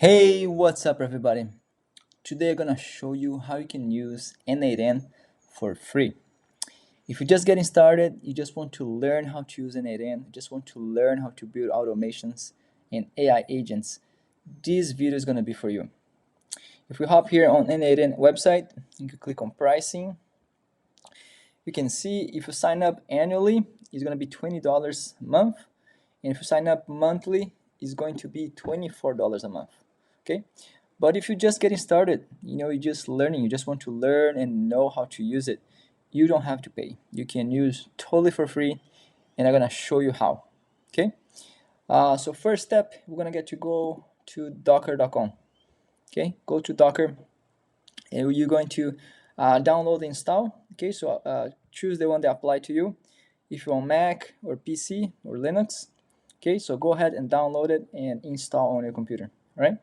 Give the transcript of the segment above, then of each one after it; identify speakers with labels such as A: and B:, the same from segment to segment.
A: Hey, what's up everybody? Today I'm gonna show you how you can use n8n for free. If you're just getting started, you just want to learn how to use n8n, you just want to learn how to build automations and AI agents, this video is gonna be for you. If we hop here on n8n website, you can click on pricing. You can see if you sign up annually, it's gonna be $20 a month, and if you sign up monthly, it's going to be $24 a month. Okay, but if you're just getting started, you're just learning, you just want to learn and know how to use it, you don't have to pay. You can use totally for free, and I'm gonna show you how. Okay, so first step, we're gonna get to go to docker.com. Okay, go to Docker, and you're going to download the install. Okay, so choose the one that apply to you. If you're on Mac or PC or Linux, okay, so go ahead and download it and install on your computer. All right,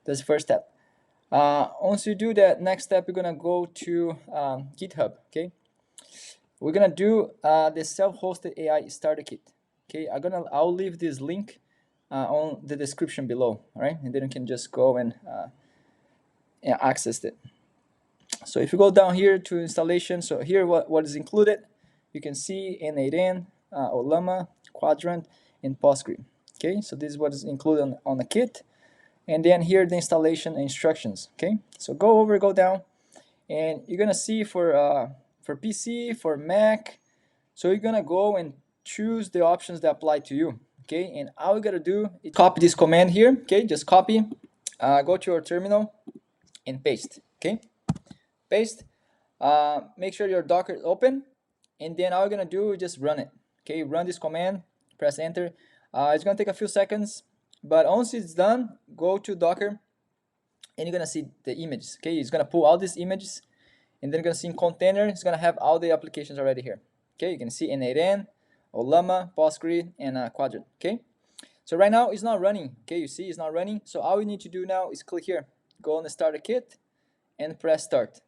A: that's the first step. Once you do that, next step, you're gonna go to GitHub. Okay, we're gonna do the self-hosted AI starter kit. Okay, I'll leave this link on the description below. All right, and then you can just go and access it. So if you go down here to installation, so here what is included, you can see n8n, Ollama, Quadrant, and Postgre. Okay, so this is what is included on the kit. And then here the installation instructions. Okay, so go down, and you're gonna see for PC, for Mac, so you're gonna go and choose the options that apply to you. Okay, and all you gotta do is copy this command here. Okay, just copy, go to your terminal and paste. Okay, paste. Make sure your Docker is open, and then all you're gonna do is just run it. Okay, run this command, press enter. It's gonna take a few seconds, but once it's done, go to Docker, and you're gonna see the images. Okay, it's gonna pull all these images, and then you're gonna see in container, it's gonna have all the applications already here. Okay, you can see n8n, Ollama, Postgre, and Quadrant. Okay, so right now it's not running. Okay, you see it's not running. So all we need to do now is click here, go on the starter kit, and press start.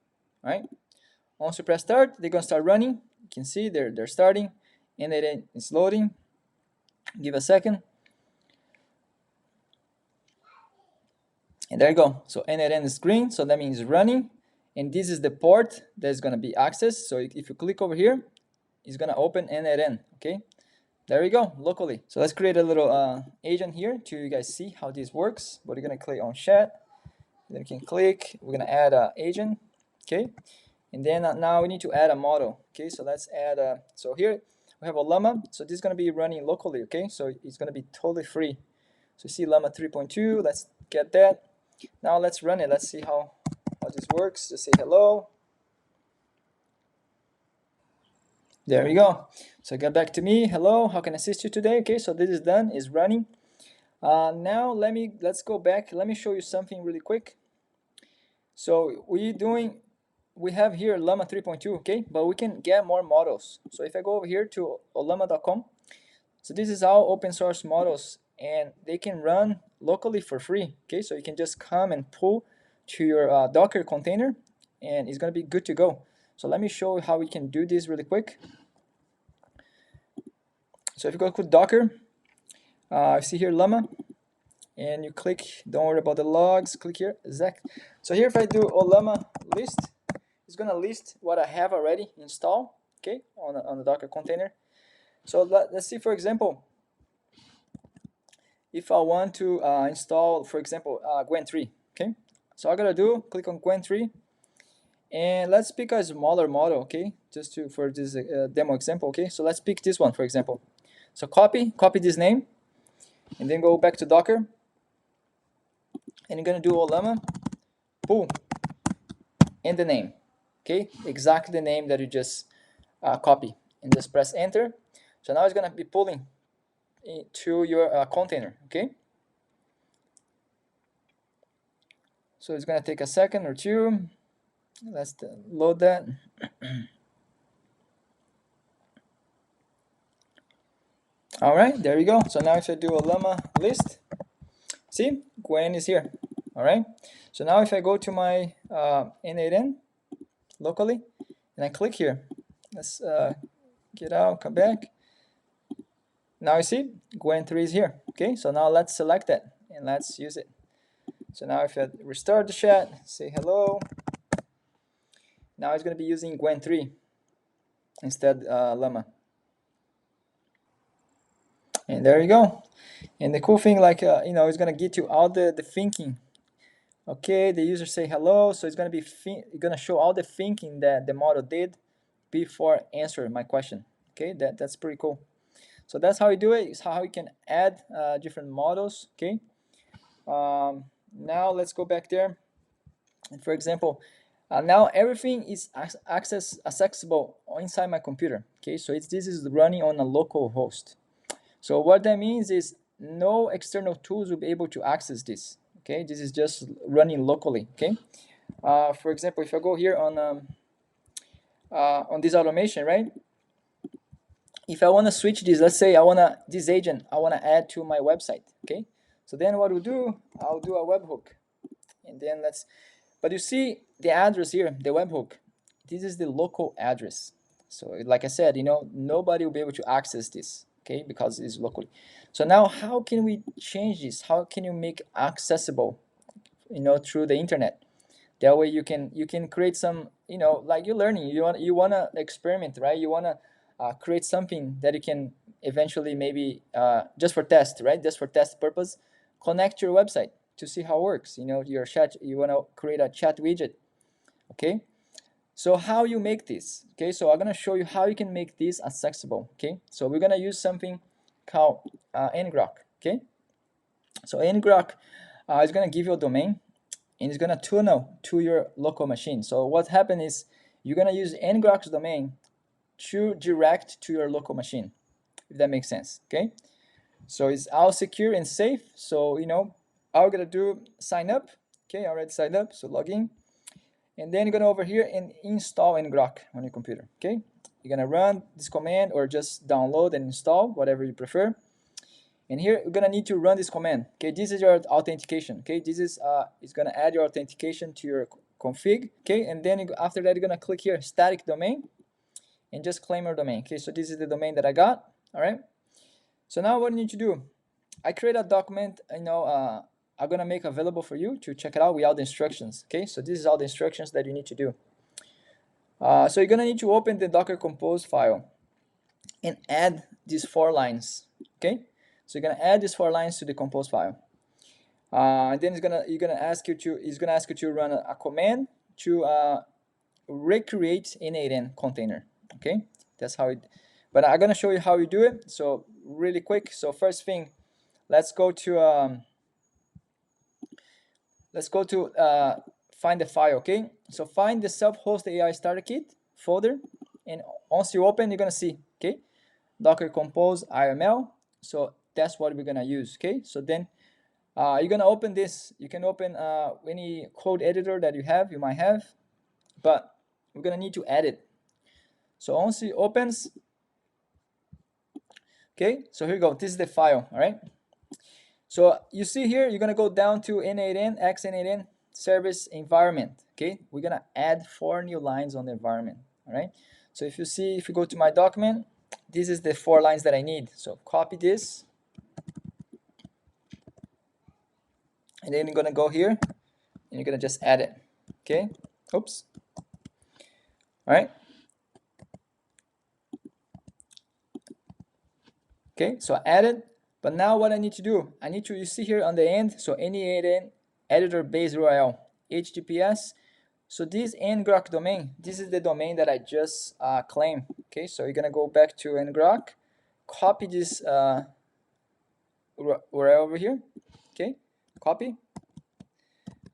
A: All right. Once you press start, they're gonna start running. You can see they're starting, and then it's loading. Give a second, and there you go. So n8n is green, so that means running, and this is the port that's gonna be accessed. So if you click over here, it's gonna open n8n. Okay, there you go, locally. So let's create a little agent here to you guys see how this works. But you're gonna click on chat, then you can click. We're gonna add an agent. Okay. And then now we need to add a model. Okay, so let's add so here we have a Llama. So this is going to be running locally. Okay, so it's going to be totally free. So you see Llama 3.2, let's get that. Now let's run it. Let's see how this works. Just say hello. There we go. So get back to me. Hello, how can I assist you today? Okay, so this is done, is running. Now let's go back. Let me show you something really quick. So we have here Llama 3.2, okay, but we can get more models. So if I go over here to ollama.com, so this is all open source models, and they can run locally for free. Okay, so you can just come and pull to your Docker container, and it's gonna be good to go. So let me show you how we can do this really quick. So if you go to Docker, see here Llama, and you click, don't worry about the logs, click here, exact. So here if I do Ollama list, it's gonna list what I have already installed, okay, on the Docker container. So let's see, for example, if I want to install, for example, Gwen 3, okay. So all I gotta do, click on Gwen 3, and let's pick a smaller model, okay, just for this demo example, okay. So let's pick this one, for example. So copy this name, and then go back to Docker, and you're gonna do Ollama, boom, and the name, okay, exactly the name that you just copy, and just press enter. So now it's gonna be pulling to your container, okay. So it's gonna take a second or two. Let's load that. All right, there you go. So now if I do a Llama list, see, Gwen is here. All right. So now if I go to my n8n locally, and I click here, let's get out, come back. Now you see Gwen 3 is here. Okay, so now let's select that and let's use it. So now if I restart the chat, say hello. Now it's going to be using n8n instead Llama. And there you go. And the cool thing, like, it's going to get you all the thinking. Okay, the user say hello, so it's going to be going to show all the thinking that the model did before answering my question. Okay, that's pretty cool. So that's how you do it. It's how you can add different models. Okay. Now let's go back there. And for example, now everything is accessible inside my computer. Okay, so this is running on a local host. So what that means is no external tools will be able to access this. Okay, this is just running locally. Okay, for example, if I go here on this automation, right? If I want to switch this, let's say this agent I want to add to my website. Okay, so then what we'll do, I'll do a webhook, and then but you see the address here, the webhook. This is the local address. So like I said, nobody will be able to access this. Okay, because it's locally. So now how can we change this? How can you make accessible, through the internet? That way you can create some, like you're learning, you want to experiment, right? You want to create something that you can eventually maybe just for test, right? Just for test purpose, connect your website to see how it works. Your chat, you want to create a chat widget. Okay, so how you make this? Okay, so I'm going to show you how you can make this accessible. Okay, so we're going to use something called Ngrok. Okay, so Ngrok is going to give you a domain, and it's going to tunnel to your local machine. So what happened is you're going to use Ngrok's domain to direct to your local machine, if that makes sense. Okay, so it's all secure and safe. So all we're going to do, sign up. Okay, I already signed up, so log in. And then you're going to over here and install Ngrok on your computer. Okay, you're going to run this command or just download and install, whatever you prefer. And here you're going to need to run this command. Okay, this is your authentication. Okay, this is it's going to add your authentication to your config. Okay, and then after that you're going to click here static domain and just claim your domain. Okay, so this is the domain that I got. All right, so now what you need to do, I create a document, I'm gonna make available for you to check it out with all the instructions. Okay, so this is all the instructions that you need to do. So you're gonna need to open the Docker Compose file and add these 4 lines. Okay, so you're gonna add these 4 lines to the compose file. And then it's gonna ask you to run a command to recreate n8n container. Okay, that's how it. But I'm gonna show you how you do it. So really quick. So first thing, let's go to find the file. Okay, so find the self-hosted AI starter kit folder, and once you open, you're gonna see, okay, Docker Compose IML. So that's what we're gonna use. Okay, so then you're gonna open this. You can open any code editor that you might have, but we're gonna need to edit. So once it opens, okay, so here you go. This is the file. All right, so you see here, you're gonna go down to n8n x8n service environment. Okay, we're gonna add 4 new lines on the environment. All right, so if you go to my document, this is the 4 lines that I need. So copy this, and then you're gonna go here and you're gonna just add it. Okay, oops. All right, okay, so I added. But now what I need to do, you see here on the end, so n8n editor base URL https. So this Ngrok domain, this is the domain that I just claimed. Okay, so you're gonna go back to Ngrok, copy this URL over here. Okay, copy,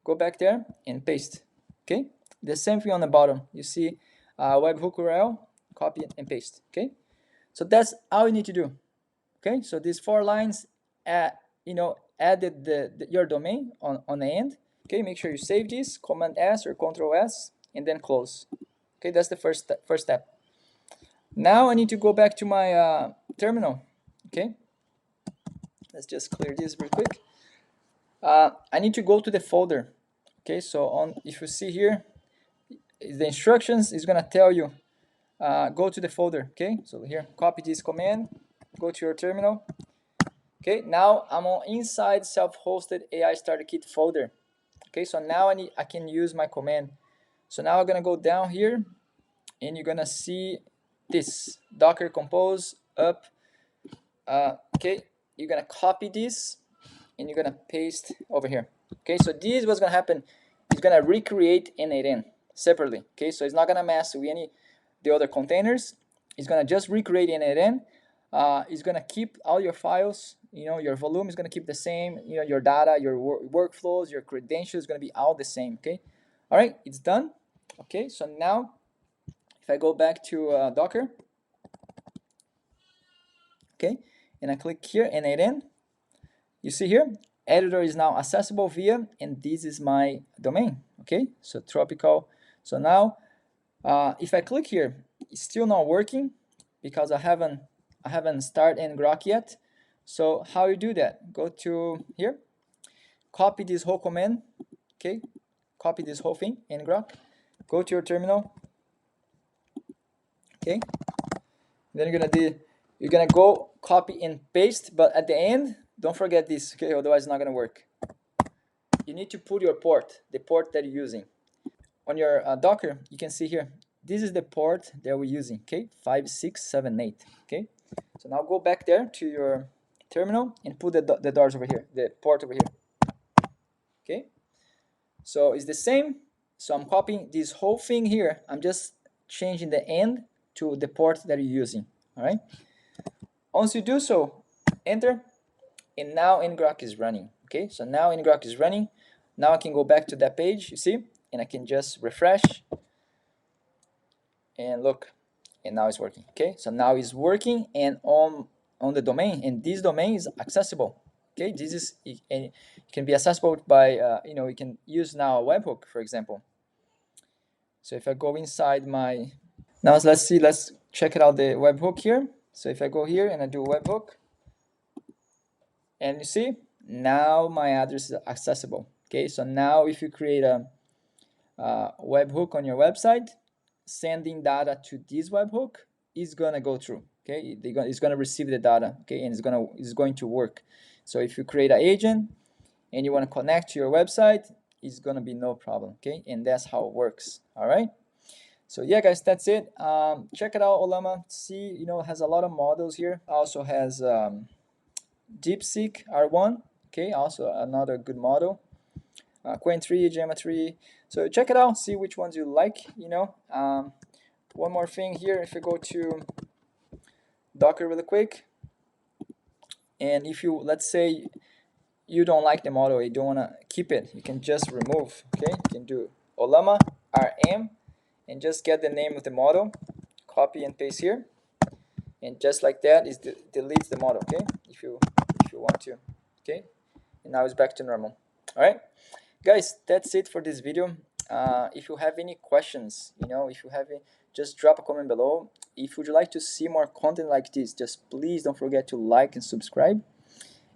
A: go back there and paste. Okay, the same thing on the bottom. You see webhook URL, copy it and paste. Okay, so that's all you need to do. Okay, so these 4 lines, added your domain on the end. Okay, make sure you save this, Command S or Control S, and then close. Okay, that's the first step. Now I need to go back to my terminal. Okay, let's just clear this real quick. I need to go to the folder. Okay, so if you see here, the instructions is gonna tell you go to the folder. Okay, so here, copy this command, go to your terminal. Okay, now I'm inside self-hosted AI starter kit folder. Okay, so now I can use my command. So now I'm gonna go down here, and you're gonna see this docker compose up. Okay, you're gonna copy this, and you're gonna paste over here. Okay, so this is what's gonna happen. It's gonna recreate n8n separately. Okay, so it's not gonna mess with any the other containers. It's gonna just recreate n8n. It's gonna keep all your files. You know, your volume is gonna keep the same. You know, your data, your workflows, your credentials is gonna be all the same. Okay, all right, it's done. Okay, so now if I go back to Docker, okay, and I click here n8n, you see here, editor is now accessible via, and this is my domain. Okay, so tropical. So now if I click here, it's still not working because I haven't started Ngrok yet. So how you do that? Go to here, copy this whole command. Okay, copy this whole thing, Ngrok. Go to your terminal. Okay, then you're gonna go copy and paste, but at the end, don't forget this. Okay, otherwise it's not gonna work. You need to put your port, the port that you're using. On your Docker, you can see here, this is the port that we're using, okay, 5678, okay? So now go back there to your terminal and put the doors over here, the port over here, okay? So it's the same, so I'm copying this whole thing here, I'm just changing the end to the port that you're using, all right? Once you do so, enter, and now Ngrok is running, okay? So now Ngrok is running, now I can go back to that page, you see, and I can just refresh, and look, and now it's working. Okay, so now it's working, and on the domain, and this domain is accessible. Okay, this is it can be accessible by you know, you can use now a webhook, for example. So if I go inside my, now let's see, let's check it out, the webhook here. So if I go here and I do webhook, and you see now my address is accessible. Okay, so now if you create a webhook on your website, sending data to this webhook is gonna go through. Okay, it's gonna receive the data. Okay, and it's going to work. So if you create an agent and you want to connect to your website, it's gonna be no problem. Okay, and that's how it works. All right. So yeah, guys, that's it. Check it out, Ollama. See, you know, it has a lot of models here. Also has DeepSeek R1. Okay, also another good model. Quen 3, Gemma 3. So check it out, see which ones you like, you know. One more thing here, if you go to Docker really quick, and if you, let's say you don't like the model, you don't want to keep it, you can just remove. Okay, you can do Ollama RM and just get the name of the model, copy and paste here, and just like that is deletes the model. Okay, if you want to. Okay, and now it's back to normal. All right, guys, that's it for this video. If you have any questions, you know, if you have it, just drop a comment below. If would you like to see more content like this, just please don't forget to like and subscribe,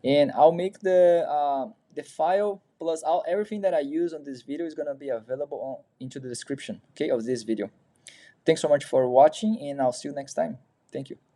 A: and I'll make the file plus everything that I use on this video is going to be available into the description, okay, of this video. Thanks so much for watching, and I'll see you next time. Thank you.